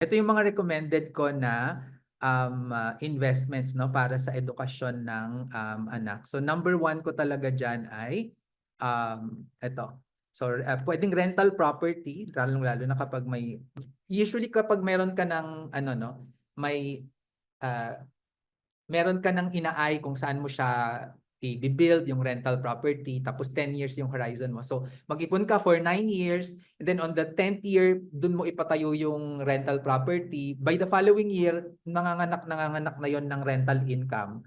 Ito yung mga recommended ko na investments, no, para sa edukasyon ng anak. So number 1 ko talaga dyan ay ito. So pwedeng rental property, lalo na kapag usually kapag meron ka ng ano, no, may ah, meron ka ng inaay kung saan mo siya i-build yung rental property, tapos 10 years yung horizon mo. So mag-ipon ka for 9 years, and then on the 10th year, dun mo ipatayo yung rental property. By the following year, nanganganak na yon ng rental income.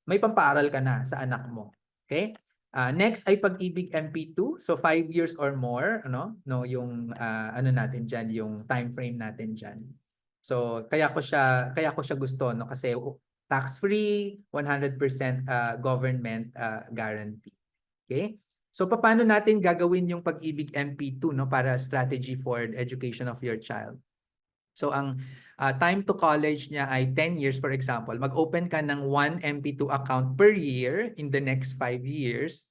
May pampaaral ka na sa anak mo. Okay? Next ay Pag-ibig MP2. So 5 years or more, ano? No, yung ano natin diyan, yung time frame natin diyan. So kaya ko siya gusto, no, kasi tax-free, 100% government guarantee. Okay? So paano natin gagawin yung Pag-ibig MP2, no, para strategy for the education of your child? So ang time to college niya ay 10 years, for example. Mag-open ka ng 1 MP2 account per year in the next 5 years.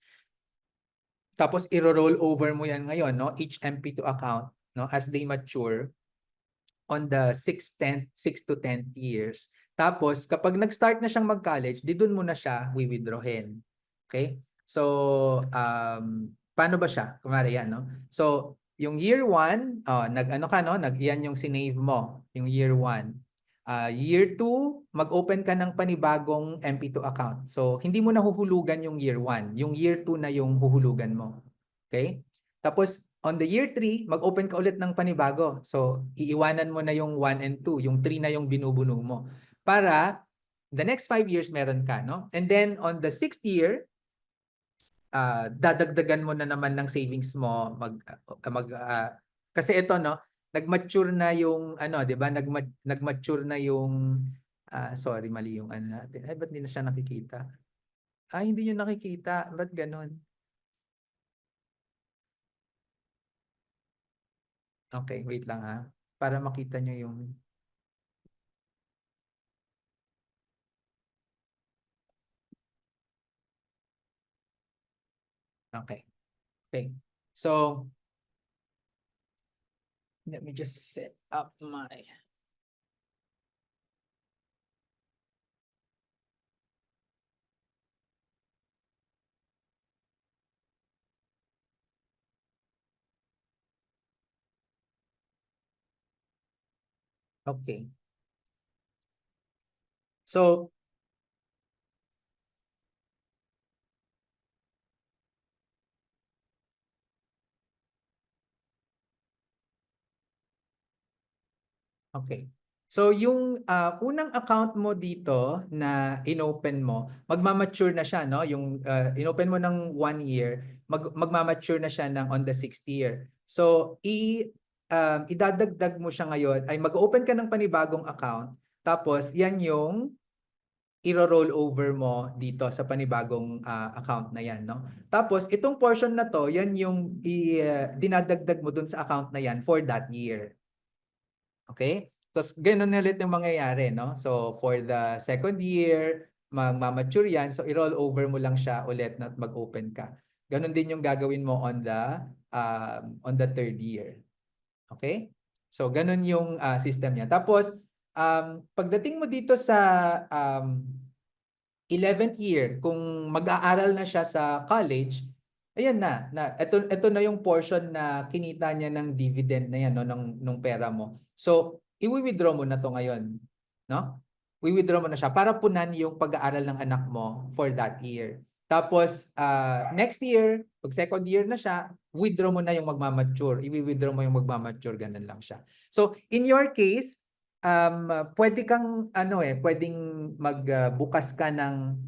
Tapos i-roll over mo yan ngayon, no, each MP2 account, no, as they mature on the 6 to 10th years. Tapos, kapag nag-start na siyang mag-college, di dun mo na siya withdrawin. Okay? So, paano ba siya? Kumari yan, no? So, yung year 1, nag-ano ka, no? Yan yung sinave mo, yung year 1. Year 2, mag-open ka ng panibagong MP2 account. So, hindi mo nahuhulugan yung year 1. Yung year 2 na yung huhulugan mo. Okay? Tapos, on the year 3, mag-open ka ulit ng panibago. So, iiwanan mo na yung 1 and 2, yung 3 na yung binubuno mo. Para the next 5 years meron ka, no? And then on the 6th year, dadagdagan mo na naman ng savings mo kasi ito, no, nag-mature na yung ano, 'di ba? Nag-mature na yung sorry, mali yung ano natin. Ay, ba't hindi na siya nakikita? Ay, hindi niyo nakikita. Ba't ganun? Okay, wait lang ha. Para makita niyo yung okay. Okay. So, let me just set up my okay. So, okay. So, yung unang account mo dito na inopen mo, magmamature na siya, no? Yung inopen mo ng 1 year, magmamature na siya ng on the 6th year. So, idadagdag mo siya ngayon, ay mag-open ka ng panibagong account, tapos yan yung i-roll over mo dito sa panibagong account na yan, no? Tapos, itong portion na to, yan yung dinadagdag mo dun sa account na yan for that year. Okay? Tapos ganun na ulit yung mangyayari, no? So for the second year, magmamature yan. So i-roll over mo lang siya ulit na mag-open ka. Ganun din yung gagawin mo on the third year. Okay? So ganun yung system niya. Tapos pagdating mo dito sa 11th year, kung mag-aaral na siya sa college, ayan na ito na yung portion na kinita niya ng dividend na yan, no, nung pera mo. So, i-withdraw mo na to ngayon, no? I-withdraw mo na siya para punan yung pag-aaral ng anak mo for that year. Tapos, next year, pag second year na siya, withdraw mo na yung magmamature. I-withdraw mo yung magmamature, ganun lang siya. So, in your case, pwede kang pwedeng magbukas ka ng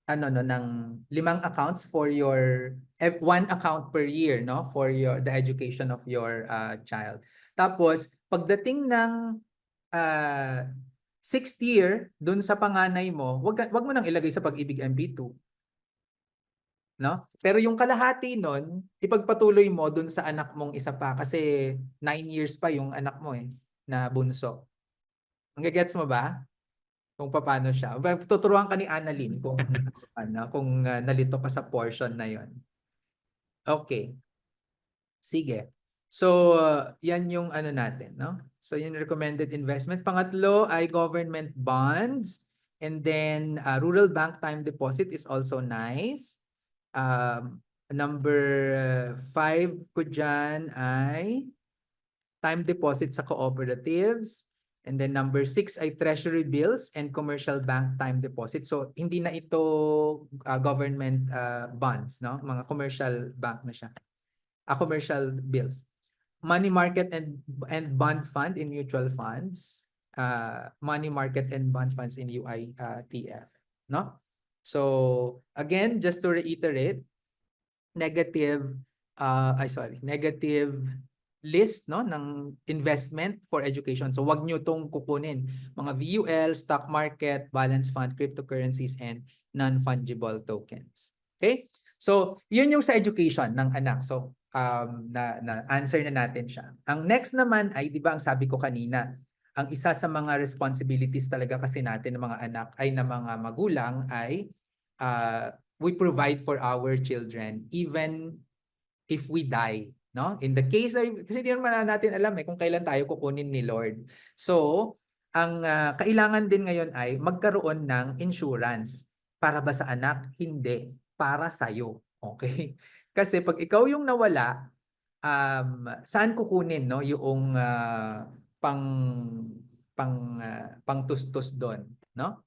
ano no ng 5 accounts for your 1 account per year, no, for the education of your child. Tapos pagdating ng 6th year dun sa panganay mo, wag mo nang ilagay sa Pag-ibig MP2, no? Pero yung kalahati nun, ipagpatuloy mo dun sa anak mong isa pa kasi 9 years pa yung anak mo na bunso. Gets mo ba? Kung paano siya. Tuturuan ka ni Annalyn kung ano, kung nalito ka sa portion na 'yon. Okay. Sige. So, yan yung ano natin, no? So, yung recommended investments. Pangatlo ay government bonds. And then, rural bank time deposit is also nice. Number 5 ko dyan ay time deposit sa cooperatives. And then number 6 ay treasury bills and commercial bank time deposit. So, hindi na ito government bonds, no? Mga commercial bank na siya. Commercial bills. Money market and bond fund in mutual funds. Money market and bond funds in UITF, no? So, again, just to reiterate, negative negative list, no, ng investment for education. So wag niyo tong kukunin, mga VUL, stock market, balance fund, cryptocurrencies and non-fungible tokens. Okay? So yun yung sa education ng anak. So na answer na natin siya. Ang next naman ay 'di ba ang sabi ko kanina, ang isa sa mga responsibilities talaga kasi natin ng mga anak ay ng mga magulang ay we provide for our children even if we die, no? In the case ay kasi hindi naman natin alam kung kailan tayo kukunin ni Lord. So, ang kailangan din ngayon ay magkaroon ng insurance. Para ba sa anak? Hindi. Para sa iyo. Okay? Kasi pag ikaw yung nawala, saan kukunin, no, yung pang pangtustos doon, no?